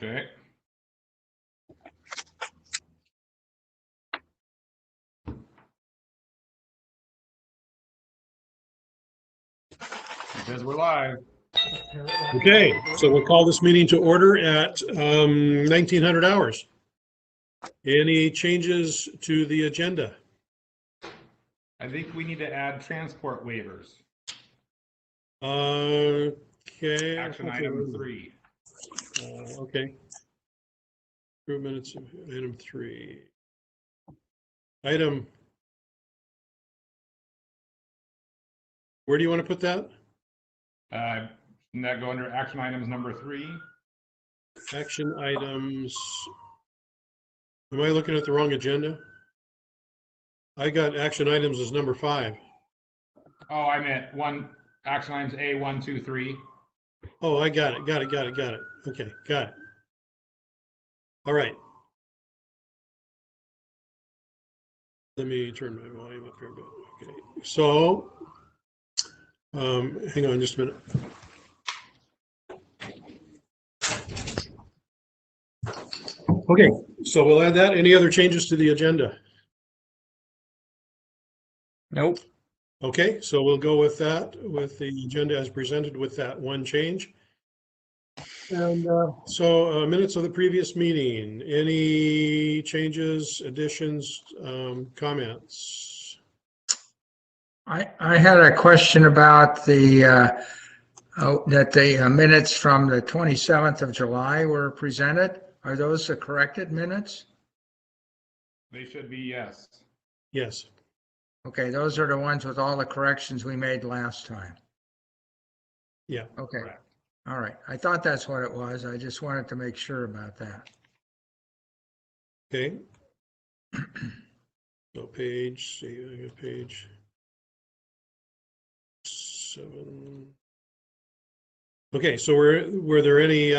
Okay. Because we're live. Okay, so we'll call this meeting to order at 1900 hours. Any changes to the agenda? I think we need to add transport waivers. Okay. Action item 3. Okay. Approve minutes of item 3. Item. Where do you want to put that? Can that go under action items number 3? Action items. Am I looking at the wrong agenda? I got action items as number 5. Oh, I meant action items A, 1, 2, 3. Oh, I got it. Okay, got it. All right. Let me turn my volume up here a bit. Okay, so hang on just a minute. Okay, so we'll add that. Any other changes to the agenda? Nope. Okay, so we'll go with that, with the agenda as presented with that one change. And so minutes of the previous meeting, any changes, additions, comments? I had a question about that the minutes from the 27th of July were presented. Are those the corrected minutes? They should be yes. Yes. Okay, those are the ones with all the corrections we made last time. Yeah. Okay, Correct. all right. I thought that's what it was. I just wanted to make sure about that. Okay. So page, see, I got page 7. Okay, so were there any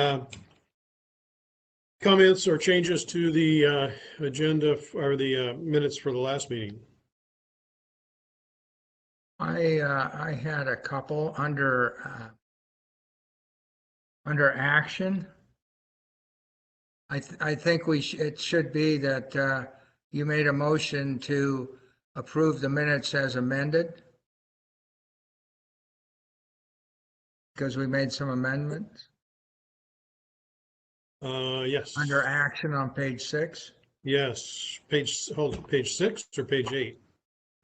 comments or changes to the agenda or the minutes for the last meeting? I had a couple under action. I think it should be that you made a motion to approve the minutes as amended, because we made some amendments Yes. under action on page 6. Yes. Hold on, page 6 or page 8?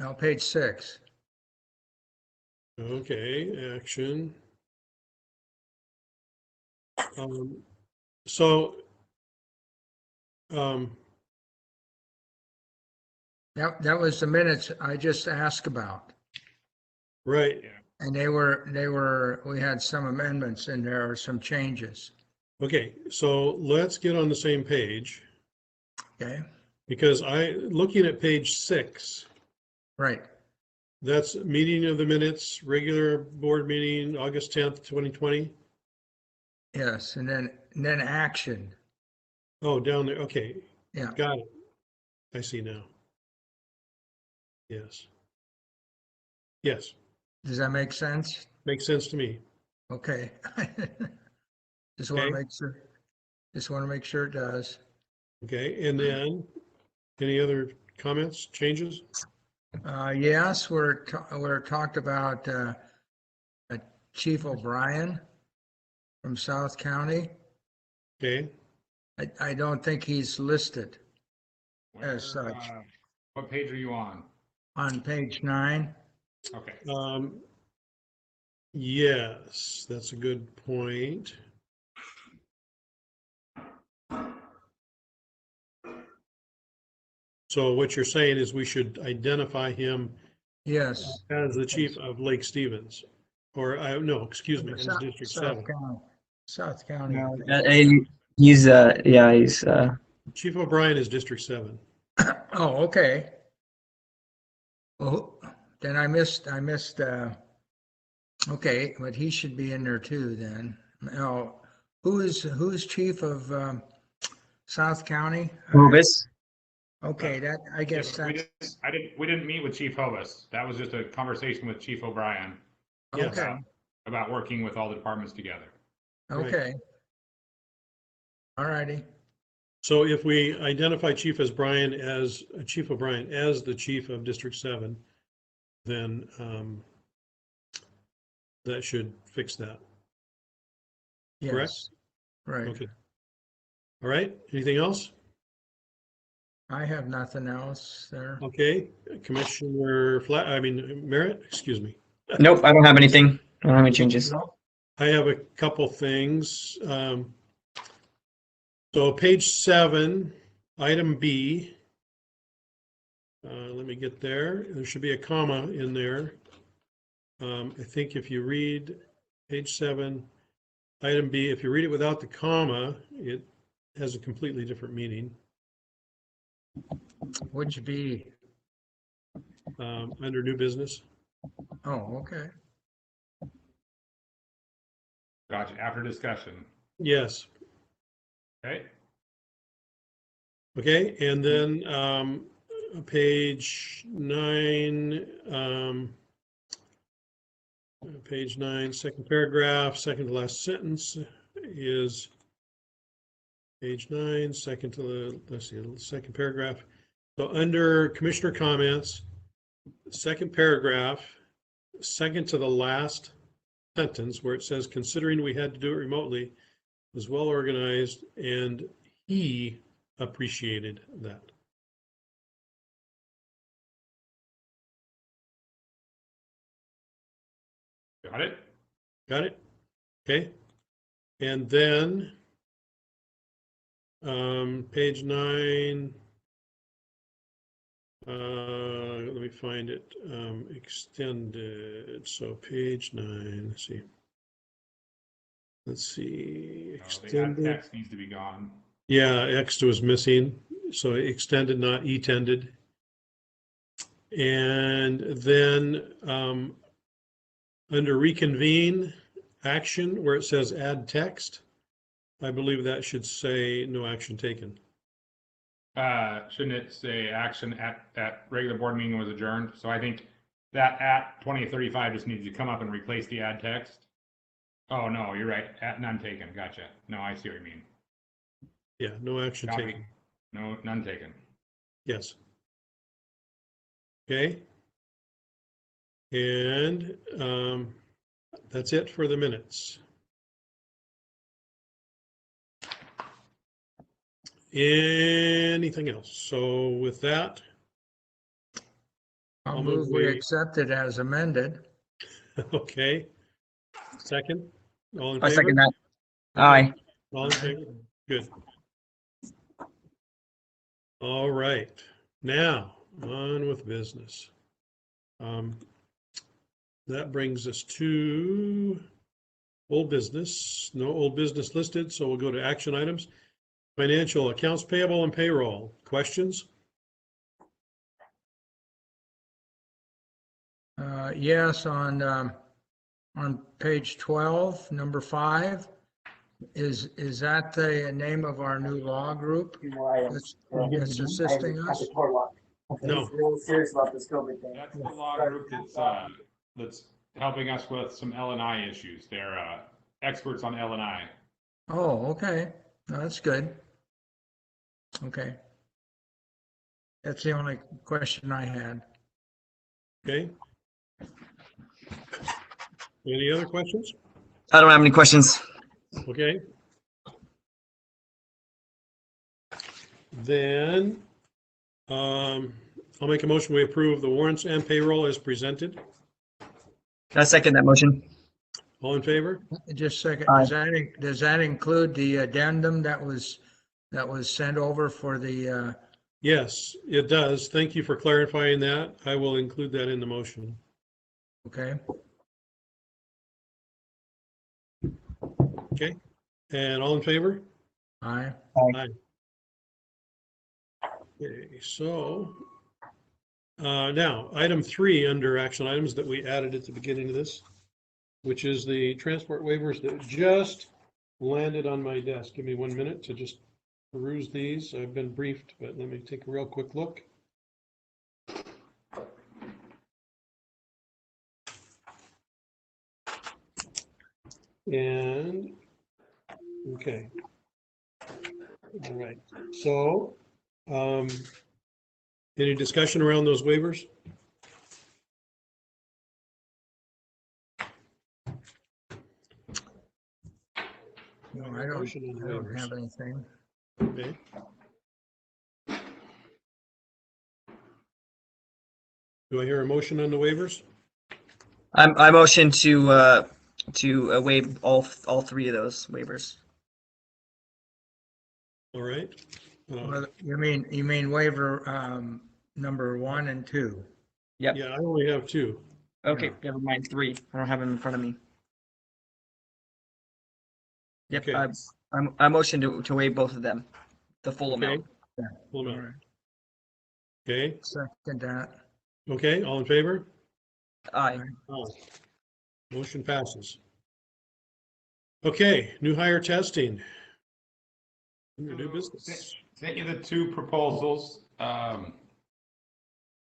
No, page 6. Okay, action. So That was the minutes I just asked about. right. And we had some amendments in there, or some changes. Okay, so let's get on the same page, Okay, because looking at page 6, right. that's meeting of the minutes, regular board meeting, August 10th, 2020. Yes, and then action. Oh, down there. Okay. Yeah. Got it. I see now. Yes. Yes. Does that make sense? Makes sense to me. Okay. Just want Okay. to make sure. Just want to make sure it does. Okay. And then any other comments, changes? Yes, we're talked about Chief O'Brien from South County. Okay. I don't think he's listed as such What page are you on? on page 9. Okay. Yes, that's a good point. So what you're saying is we should identify him Yes. as the chief of Lake Stevens, or no, excuse me, as South, District South 7. County. South County. No, he's yeah, he's Chief O'Brien is District 7. Oh, okay. Well, then I missed, okay, but he should be in there too then. Now, who's chief of South County? Hovis. Okay, that, I guess we that's, didn't meet with Chief Hovis. That was just a conversation with Chief O'Brien Yes. okay, about working with all the departments together. Right. okay. All righty. So if we identify Chief O'Brien as the chief of District 7, then that should fix that. Correct? Yes. Right. Okay. All right. Anything else? I have nothing else there. Okay. Commissioner Merritt, excuse me. Nope, I don't have anything. I don't have any changes. I have a couple things. So page 7, item B. Let me get there. There should be a comma in there. I think if you read page 7, item B, if you read it without the comma, it has a completely different meaning. Which be, Under new business. oh, okay. Gotcha. After discussion. Yes. Okay. Okay. And then page 9, second paragraph, second to last sentence is page 9, second to the second paragraph. So under commissioner comments, second paragraph, second to the last sentence where it says, considering we had to do it remotely, was well organized, and he appreciated that. Got it? Got it? Okay. And then page 9, let me find it, extended. So page 9, let's see, The add extended. text needs to be gone. Yeah, X was missing, so extended, not e-tended. And then under reconvene action, where it says add text, I believe that should say no action taken. Shouldn't it say action at regular board meeting was adjourned? So I think that at 2035 just needs to come up and replace the add text. Oh, no, you're right. At none taken. Gotcha. No, I see what you mean. Yeah, no action Copy. taken. No, none taken. Yes. Okay. And that's it for the minutes. Anything else? So with that, I'll I'll move move we we- accept it as amended. okay. Second, all in I favor? second that. Aye. All in favor? Good. All right, now on with business. That brings us to old business. No old business listed, so we'll go to action items. Financial, accounts payable and payroll. Questions? Yes, on page 12, number 5, is that the name of our new law group that's assisting us? No. He's really serious about this COVID thing. That's the law group that's helping us with some L&I issues. They're experts on L&I. Oh, okay. No, that's good. Okay. That's the only question I had. Okay. Any other questions? I don't have any questions. Okay. Then I'll make a motion, we approve the warrants and payroll as presented. I second that motion. All in favor? Just a second, Aye. does that include the addendum that was sent over for the, Yes, it does. Thank you for clarifying that. I will include that in the motion. okay? Okay. And all in favor? Aye. Aye. Okay, so now item 3 under action items that we added at the beginning of this, which is the transport waivers that just landed on my desk. Give me 1 minute to just peruse these. I've been briefed, but let me take a real quick look. And, okay. All right, so, any discussion around those waivers? No, I don't have anything. Okay. Do I hear a motion on the waivers? I motion to waive all three of those waivers. All right. Well, you mean waiver, number 1 and 2? Yep. Yeah, I only have two. Okay, never mind. Three. I don't have them in front of me. Yep. Okay. I motion to waive both of them, the full Okay. amount. Hold All on. right. Okay, Second that. okay, all in favor? Aye. Aye. Motion passes. Okay, new hire testing. Under new business. Sent you the two proposals.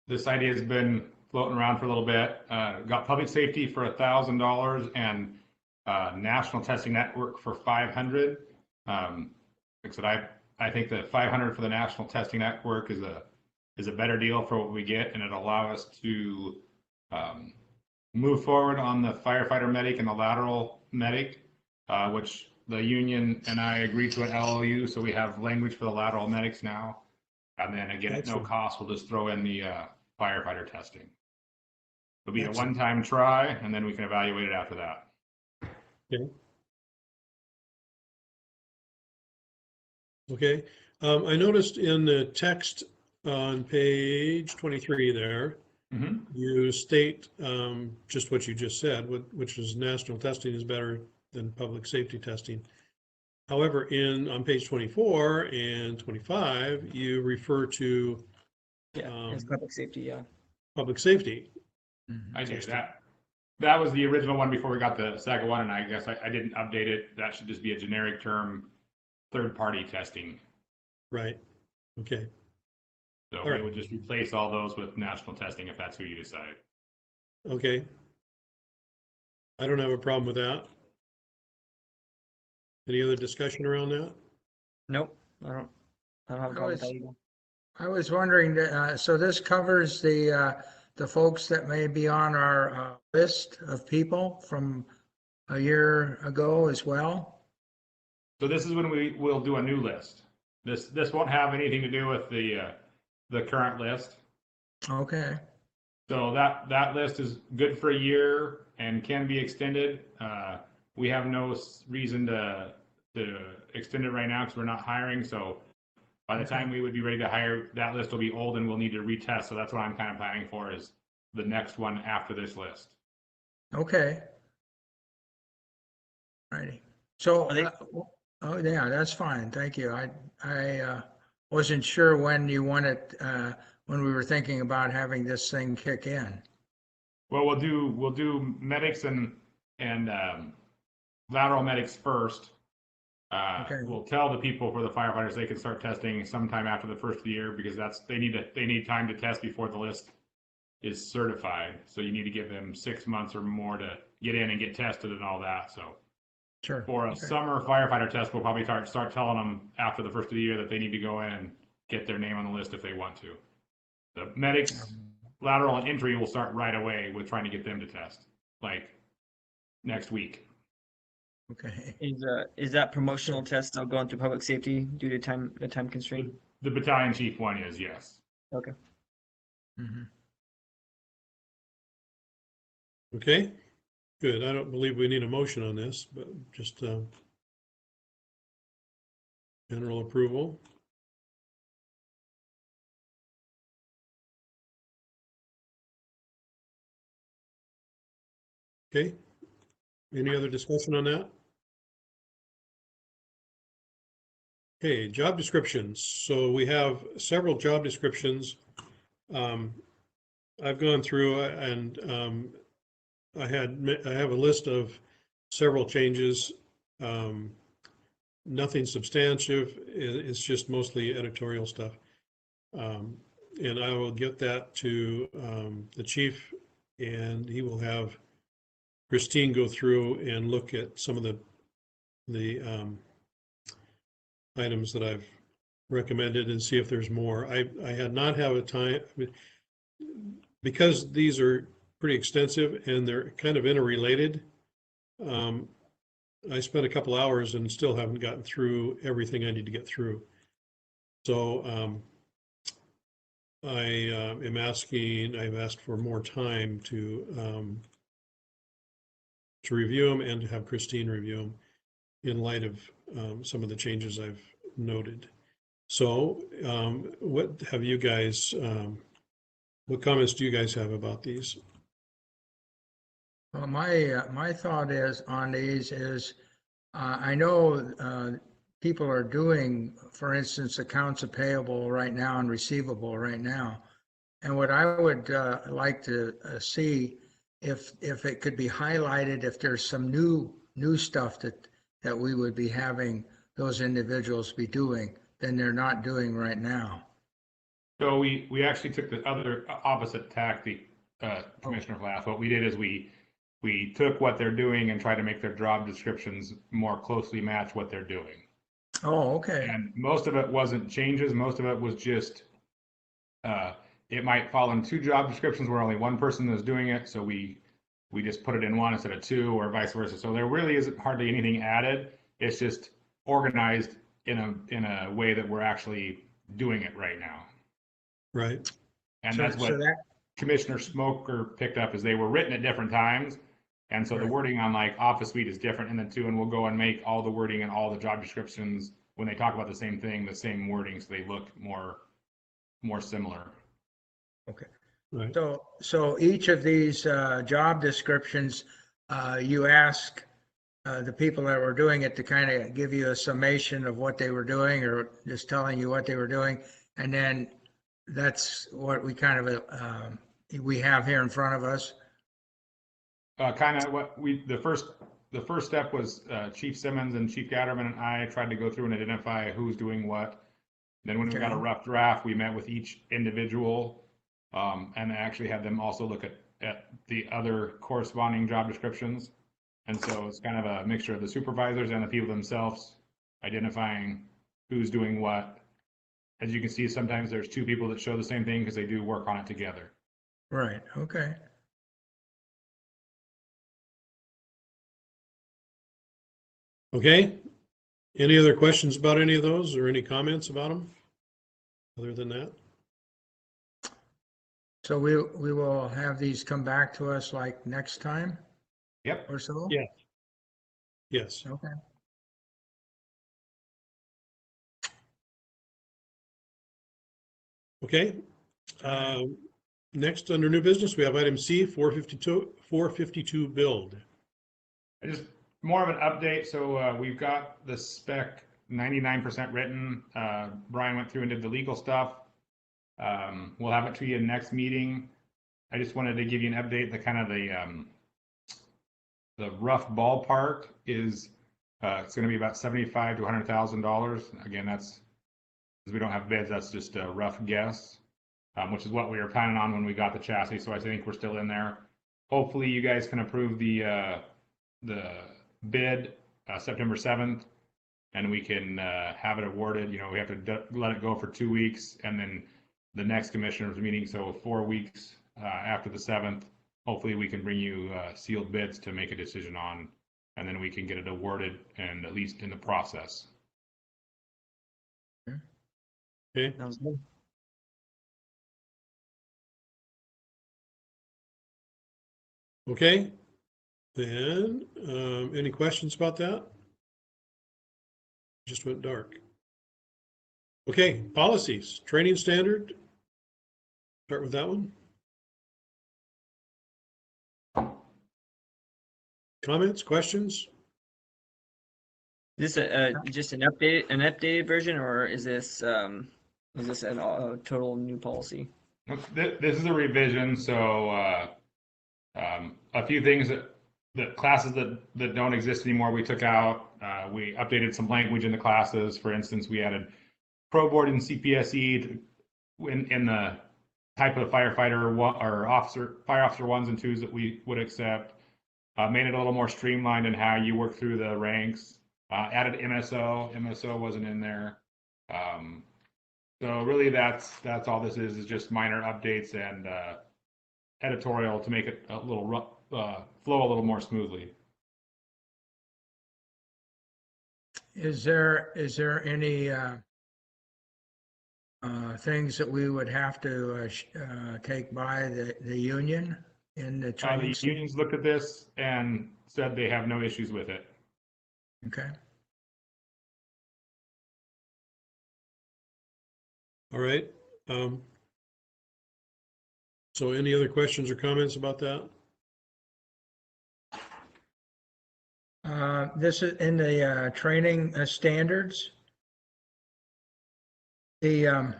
This idea has been floating around for a little bit. Got public safety for $1,000 and national testing network for 500. Like I said, I think the 500 for the national testing network is a better deal for what we get, and it'll allow us to move forward on the firefighter medic and the lateral medic, which the union and I agreed to an LOU, so we have language for the lateral medics now. And then again, at no Excellent. cost, we'll just throw in the firefighter testing. It'll be a Excellent. one-time try, and then we can evaluate it after that. Okay, I noticed in the text on page 23 there, Mhm. you state just what you just said, which is national testing is better than public safety testing. However, on page 24 and 25, you refer to Yeah. It's public safety. Yeah. public safety. I do that. That was the original one before we got the second one, and I guess I didn't update it. That should just be a generic term, third-party testing. Right, okay, So All we right. would just replace all those with national testing if that's who you decide. okay. I don't have a problem with that. Any other discussion around that? Nope. I don't have a problem with that either. I was wondering, so this covers the folks that may be on our list of people from a year ago as well? So this is when we will do a new list. This won't have anything to do with the current list. Okay, So that list is good for a year and can be extended. We have no reason to extend it right now because we're not hiring. So by the time we would be ready to hire, that list will be old and we'll need to retest. So that's what I'm kind of planning for is the next one after this list. okay. Righty. So, Are they- oh, yeah, that's fine. Thank you. I wasn't sure when you wanted, when we were thinking about having this thing kick in. Well, we'll do medics and lateral medics first. Okay. We'll tell the people for the firefighters they can start testing sometime after the first of the year because they need time to test before the list is certified. So you need to give them 6 months or more to get in and get tested and all that. So Sure. for a Okay. summer firefighter test, we'll probably start telling them after the first of the year that they need to go in and get their name on the list if they want to. The medics, lateral and entry will start right away with trying to get them to test, like next week. Okay. Is that promotional test still going through public safety due to the time constraint? The battalion chief one is yes. Okay. Mhm. Okay, good. I don't believe we need a motion on this, but just general approval. Okay, any other discussion on that? Okay, job descriptions. So we have several job descriptions. I've gone through and I have a list of several changes. Nothing substantive. It's just mostly editorial stuff. And I will get that to the chief, and he will have Christine go through and look at some of the items that I've recommended and see if there's more. I had not have a time, because these are pretty extensive and they're kind of interrelated. I spent a couple hours and still haven't gotten through everything I need to get through. So I've asked for more time to review them and to have Christine review them in light of some of the changes I've noted. So what have you guys, what comments do you guys have about these? Well, my thought is on these is, I know people are doing, for instance, accounts payable right now and receivable right now. And what I would like to see, if it could be highlighted, if there's some new stuff that we would be having those individuals be doing, than they're not doing right now. So we actually took the other opposite tactic, Commissioner Flath. What we did is we took what they're doing and tried to make their job descriptions more closely match what they're doing. Oh, okay. And most of it wasn't changes. Most of it was just, it might fall in two job descriptions where only one person is doing it. So we just put it in one instead of two, or vice versa. So there really isn't hardly anything added. It's just organized in a way that we're actually doing it right now. Right. And So- that's what so that, Commissioner Smoker picked up, is they were written at different times. And so the Right. wording on like Office Suite is different in the two, and we'll go and make all the wording and all the job descriptions, when they talk about the same thing, the same wording, so they look more similar. Right. so each of these job descriptions, you ask the people that were doing it to kind of give you a summation of what they were doing, or just telling you what they were doing. And then that's what we kind of, we have here in front of us. Kind of what the first step was, Chief Simmons and Chief Gatterman and I tried to go through and identify who's doing what. Then when we got a Okay. rough draft, we met with each individual, and actually had them also look at the other corresponding job descriptions. And so it's kind of a mixture of the supervisors and the people themselves identifying who's doing what. As you can see, sometimes there's two people that show the same thing because they do work on it together. Right, okay. Okay. Any other questions about any of those or any comments about them? Other than that? So we will have these come back to us like next time Yep. or so? Yeah. Yes. Okay. Okay. Next, under new business, we have item C, 452 build. Just more of an update. So we've got the spec 99% written. Brian went through and did the legal stuff. We'll have it to you next meeting. I just wanted to give you an update. The rough ballpark is it's going to be about $75,000 to $100,000. Again, that's because we don't have bids. That's just a rough guess, which is what we were planning on when we got the chassis. So I think we're still in there. Hopefully, you guys can approve the bid September 7th, and we can have it awarded. You know, we have to let it go for 2 weeks, and then the next commissioners meeting, so 4 weeks after the 7th, hopefully we can bring you sealed bids to make a decision on, and then we can get it awarded and at least in the process. Okay. Sounds good. Okay. Then, any questions about that? Just went dark. Okay, policies, training standard. Start with that one. Comments, questions? Is this just an updated version, or is this a total new policy? This is a revision, so a few things that classes that don't exist anymore, we took out. We updated some language in the classes. For instance, we added pro board and CPSE in the type of firefighter or fire officer 1s and 2s that we would accept. Made it a little more streamlined in how you work through the ranks. Added MSO wasn't in there. So really that's all this is just minor updates and editorial to make it a little flow a little more smoothly. Is there any things that we would have to take by the union in the training? The unions looked at this and said they have no issues with it. Okay. All right. So any other questions or comments about that? This is in the training standards. The on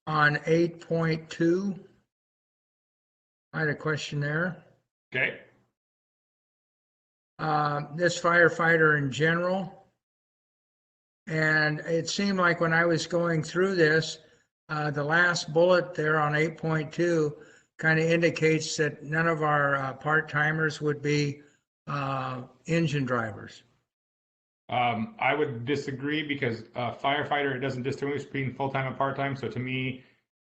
8.2, I had a question there. Okay. This firefighter in general, and it seemed like when I was going through this, the last bullet there on 8.2 kind of indicates that none of our part-timers would be engine drivers. I would disagree because firefighter, it doesn't distinguish between full-time and part-time. So to me,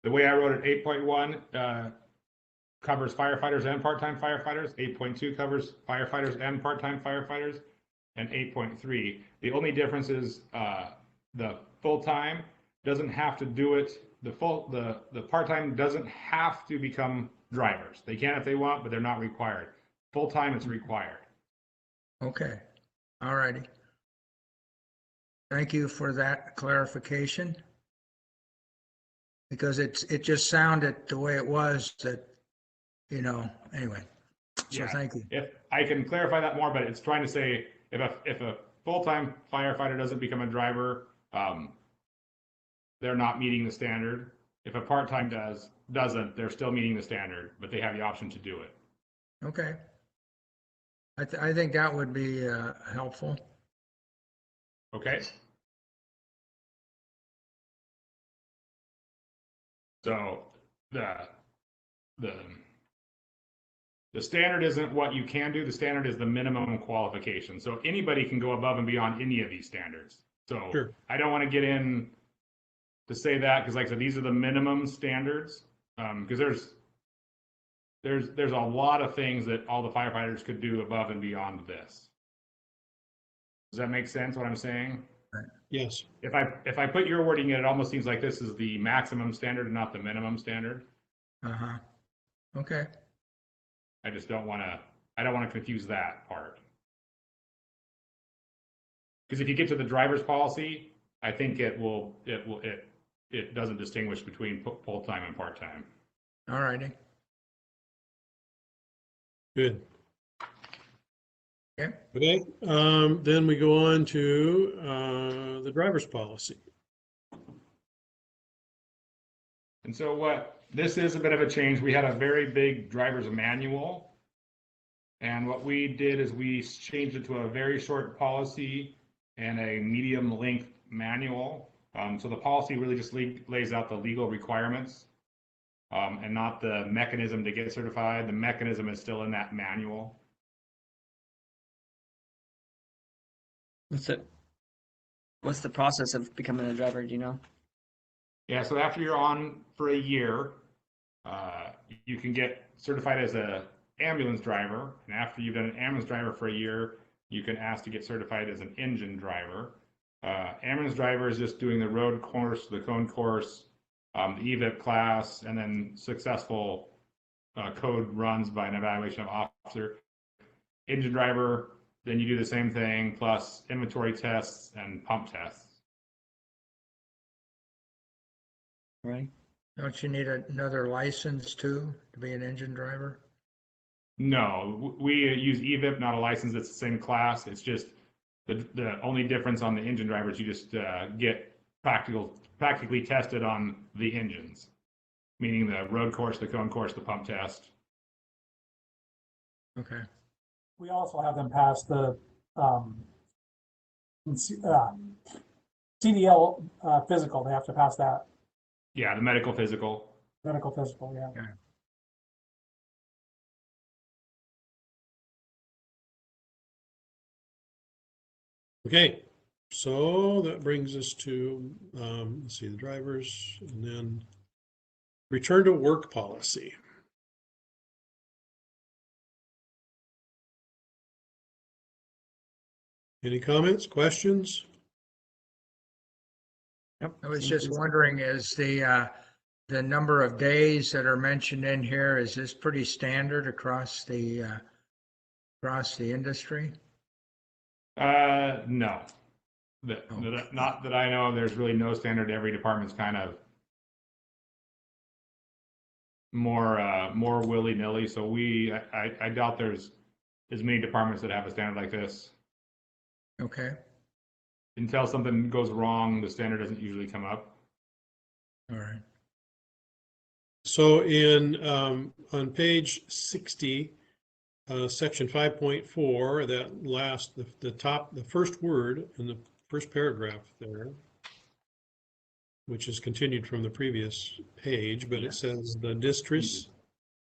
the way I wrote it, 8.1 covers firefighters and part-time firefighters. 8.2 covers firefighters and part-time firefighters. And 8.3, the only difference is the full-time doesn't have to do it. The part-time doesn't have to become drivers. They can if they want, but they're not required. Full-time, it's required. Okay, all righty. Thank you for that clarification. Because it just sounded the way it was that, anyway. So Yeah. thank you. If I can clarify that more, but it's trying to say if a full-time firefighter doesn't become a driver, they're not meeting the standard. If a part-time doesn't, they're still meeting the standard, but they have the option to do it. Okay. I think that would be helpful. Okay. So the standard isn't what you can do. The standard is the minimum qualification. So anybody can go above and beyond any of these standards. So Sure. I don't want to get in to say that because, like I said, these are the minimum standards. Because there's a lot of things that all the firefighters could do above and beyond this. Does that make sense? What I'm saying? Yes. If I put your wording in, it almost seems like this is the maximum standard and not the minimum standard. Uh-huh. Okay. I just don't want to confuse that part. Because if you get to the driver's policy, I think it doesn't distinguish between full-time and part-time. All righty. Good. Okay. Okay. Then we go on to the driver's policy. And so this is a bit of a change. We had a very big driver's manual. And what we did is we changed it to a very short policy and a medium length manual. So the policy really just lays out the legal requirements and not the mechanism to get certified. The mechanism is still in that manual. What's the process of becoming a driver? Do you know? Yeah, so after you're on for a year, you can get certified as an ambulance driver. And after you've done an ambulance driver for a year, you can ask to get certified as an engine driver. Ambulance driver is just doing the road course, the cone course, the EVIP class, and then successful code runs by an evaluation of officer. Engine driver, then you do the same thing, plus inventory tests and pump tests. Right. Don't you need another license too to be an engine driver? No, we use EVIP, not a license. It's the same class. It's just the only difference on the engine drivers, you just get practically tested on the engines, meaning the road course, the cone course, the pump test. Okay. We also have them pass the CDL physical. They have to pass that Yeah, the medical physical. medical physical. Yeah. Okay. Okay, so that brings us to, let's see, the drivers, and then return to work policy. Any comments, questions? Yep. I was seems just reasonable. wondering, is the number of days that are mentioned in here, is this pretty standard across the industry? No. Not that I know of, there's really no standard. Every department's kind of more willy-nilly, so I doubt there's as many departments that have a standard like this. Okay, Until something goes wrong, the standard doesn't usually come up. all right. So on page 60, section 5.4, that last, the first word in the first paragraph there, which is continued from the previous page, but it says the districts.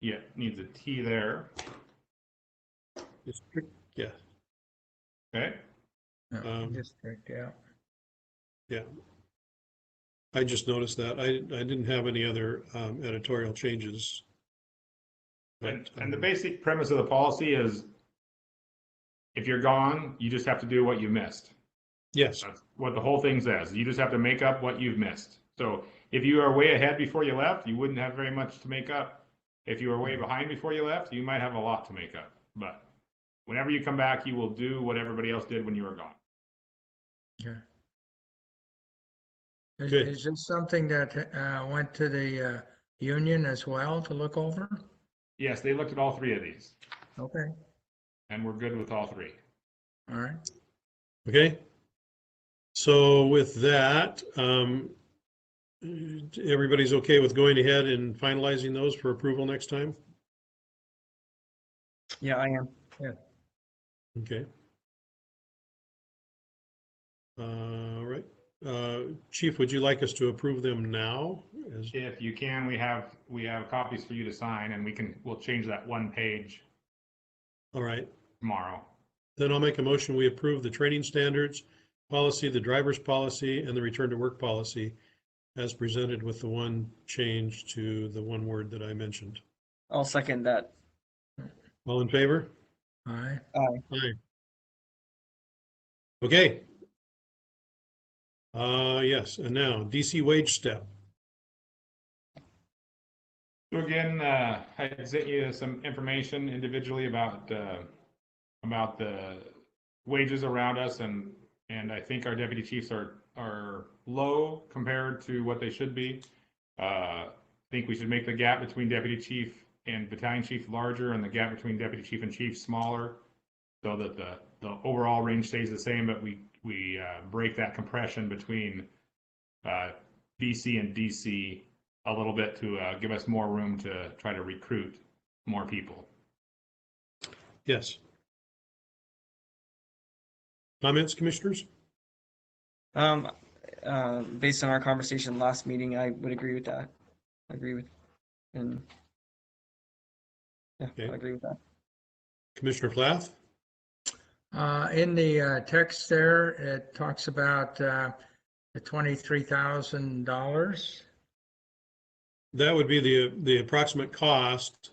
Yeah, needs a T there. District, yeah, Okay. District, yeah. yeah. I just noticed that. I didn't have any other editorial changes. And the basic premise of the policy is if you're gone, you just have to do what you missed. Yes, That's what the whole thing says. You just have to make up what you've missed. So if you are way ahead before you left, you wouldn't have very much to make up. If you were way behind before you left, you might have a lot to make up. But whenever you come back, you will do what everybody else did when you were gone. Okay. Good. Is this something that went to the union as well to look over? Yes, they looked at all three of these, Okay, and we're good with all three. all right. okay. So with that, everybody's okay with going ahead and finalizing those for approval next time? Yeah, I am. Okay. All right. Chief, would you like us to approve them now? If you can, we have copies for you to sign, and we'll change that one page All right. tomorrow. Then I'll make a motion, we approve the training standards policy, the driver's policy, and the return to work policy as presented with the one change to the one word that I mentioned. I'll second that. All in favor? All right. Aye. Okay. Yes, and now DC wage step. So again, I sent you some information individually about the wages around us, and I think our deputy chiefs are low compared to what they should be. I think we should make the gap between deputy chief and battalion chief larger, and the gap between deputy chief and chief smaller, so that the overall range stays the same, but we break that compression between BC and DC a little bit to give us more room to try to recruit more people. Yes. Comments, commissioners? Based on our conversation last meeting, I would agree with that. And yeah, Okay. I agree with that. Commissioner Plath? In the text there, it talks about the $23,000. That would be the approximate cost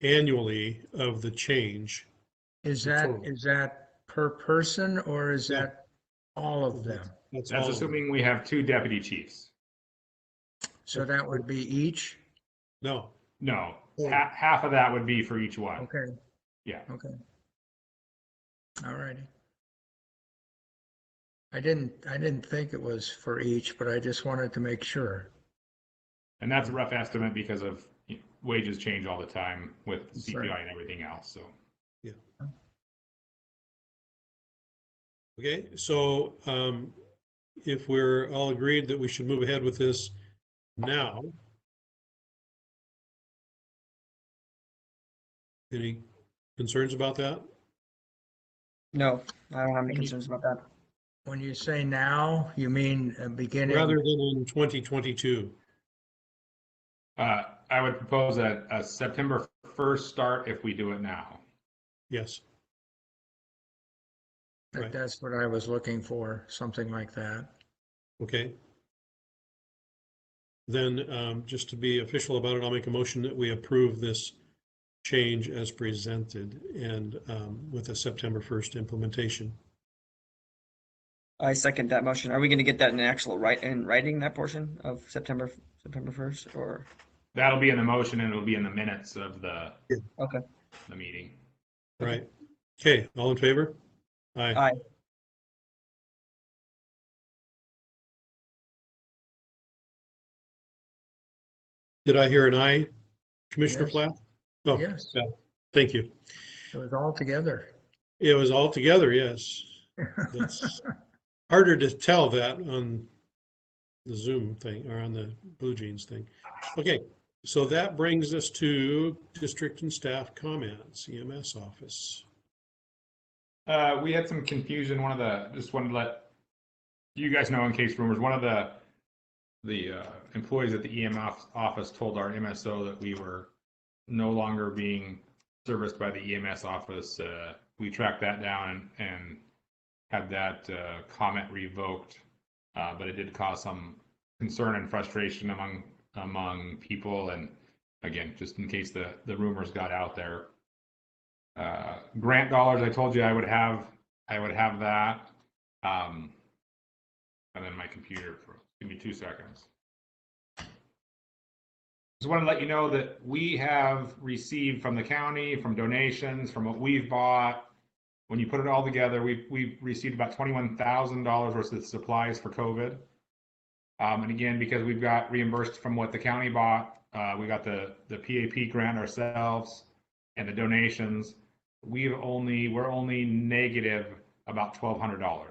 annually of the change. Is The that total. per person or is Yeah. that all of them? That's That's all of them. assuming we have 2 deputy chiefs. So that would be each? No, No, Oh. half of that would be for each one. Okay, Yeah. okay. All righty. I didn't think it was for each, but I just wanted to make sure. And that's a rough estimate because of wages change all the time with That's CPI right. and everything else. So okay, so if we're all agreed that we should move ahead with this now. Any concerns about that? No, I don't have any concerns about that. When you say now, you mean beginning? Rather than in 2022? I would propose a September 1st start if we do it now. Yes. Right. That's what I was looking for, something like that. Okay. Then, just to be official about it, I'll make a motion that we approve this change as presented and with a September 1st implementation. I second that motion. Are we going to get that in actual writing that portion of September 1st, or? That'll be in the motion and it'll be in the minutes of the Okay. the meeting. Right. Okay, all in favor? Aye. Aye. Did I hear an aye, Commissioner Yes. Plath? Oh, Yes, yeah, thank you. it was all together. It was all together, yes. That's harder to tell that on the Zoom thing or on the Blue Jeans thing. Okay, so that brings us to district and staff comments, EMS office. We had some confusion. Just wanted to let you guys know in case rumors, one of the employees at the EMS office told our MSO that we were no longer being serviced by the EMS office. We tracked that down and had that comment revoked, but it did cause some concern and frustration among people. And again, just in case the rumors got out there. Grant dollars, I told you I would have that. And then my computer, give me 2 seconds. Just want to let you know that we have received from the county, from donations, from what we've bought. When you put it all together, we've received about $21,000 worth of supplies for COVID. And again, because we've got reimbursed from what the county bought, we got the PAP grant ourselves and the donations. We're only negative about $1,200.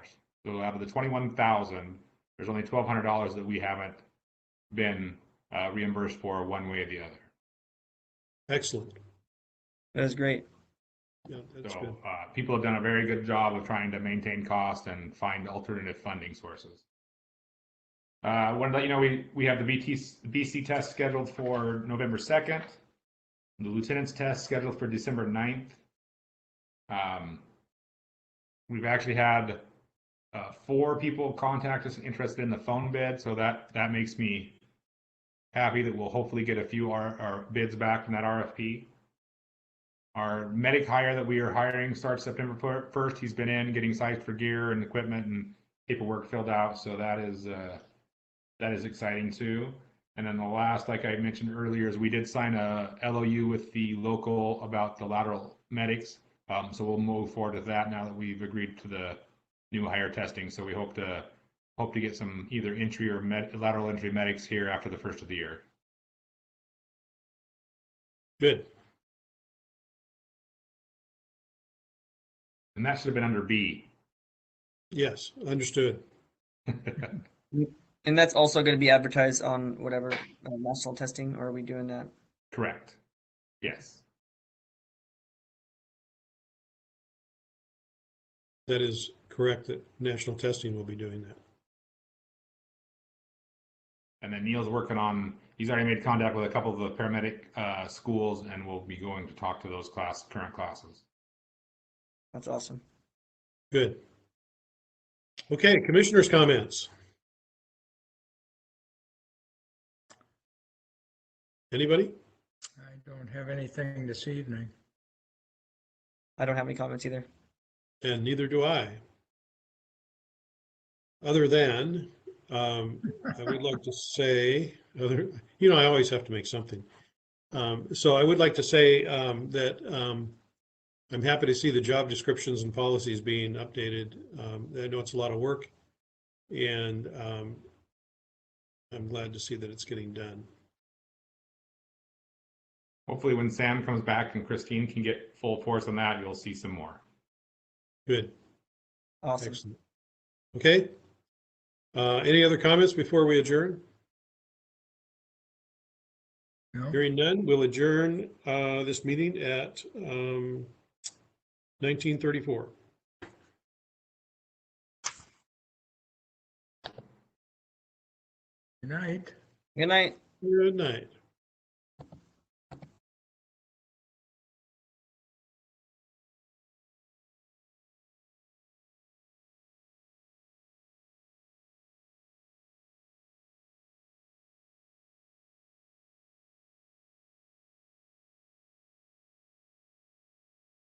So out of the 21,000, there's only $1,200 that we haven't been reimbursed for one way or the other. Excellent. That is great. Yeah, that's So good. people have done a very good job of trying to maintain cost and find alternative funding sources. I wanted to let you know we have the BC test scheduled for November 2nd. The lieutenant's test scheduled for December 9th. We've actually had 4 people contact us interested in the phone bid, so that makes me happy that we'll hopefully get a few our bids back from that RFP. Our medic hire that we are hiring starts September 1st. He's been in getting sized for gear and equipment and paperwork filled out, so that is exciting too. And then the last, like I mentioned earlier, is we did sign a LOU with the local about the lateral medics. So we'll move forward with that now that we've agreed to the new hire testing. So we hope to get some either entry or lateral entry medics here after the first of the year. Good. And that should have been under B. Yes, understood. And that's also going to be advertised on whatever national testing, or are we doing that? Correct. Yes. That is correct that national testing will be doing that. And then Neil's working on, he's already made contact with a couple of the paramedic schools and we'll be going to talk to those current classes. That's awesome. Good. Okay, commissioners' comments. Anybody? I don't have anything this evening. I don't have any comments either. And neither do I. Other than, I would like to say, I always have to make something. So I would like to say that I'm happy to see the job descriptions and policies being updated. I know it's a lot of work, and I'm glad to see that it's getting done. Hopefully when Sam comes back and Christine can get full force on that, you'll see some more. Good. Awesome. Excellent. Okay. Any other comments before we adjourn? No? Hearing none, we'll adjourn this meeting at 19:34. Good night. Good night. Good night.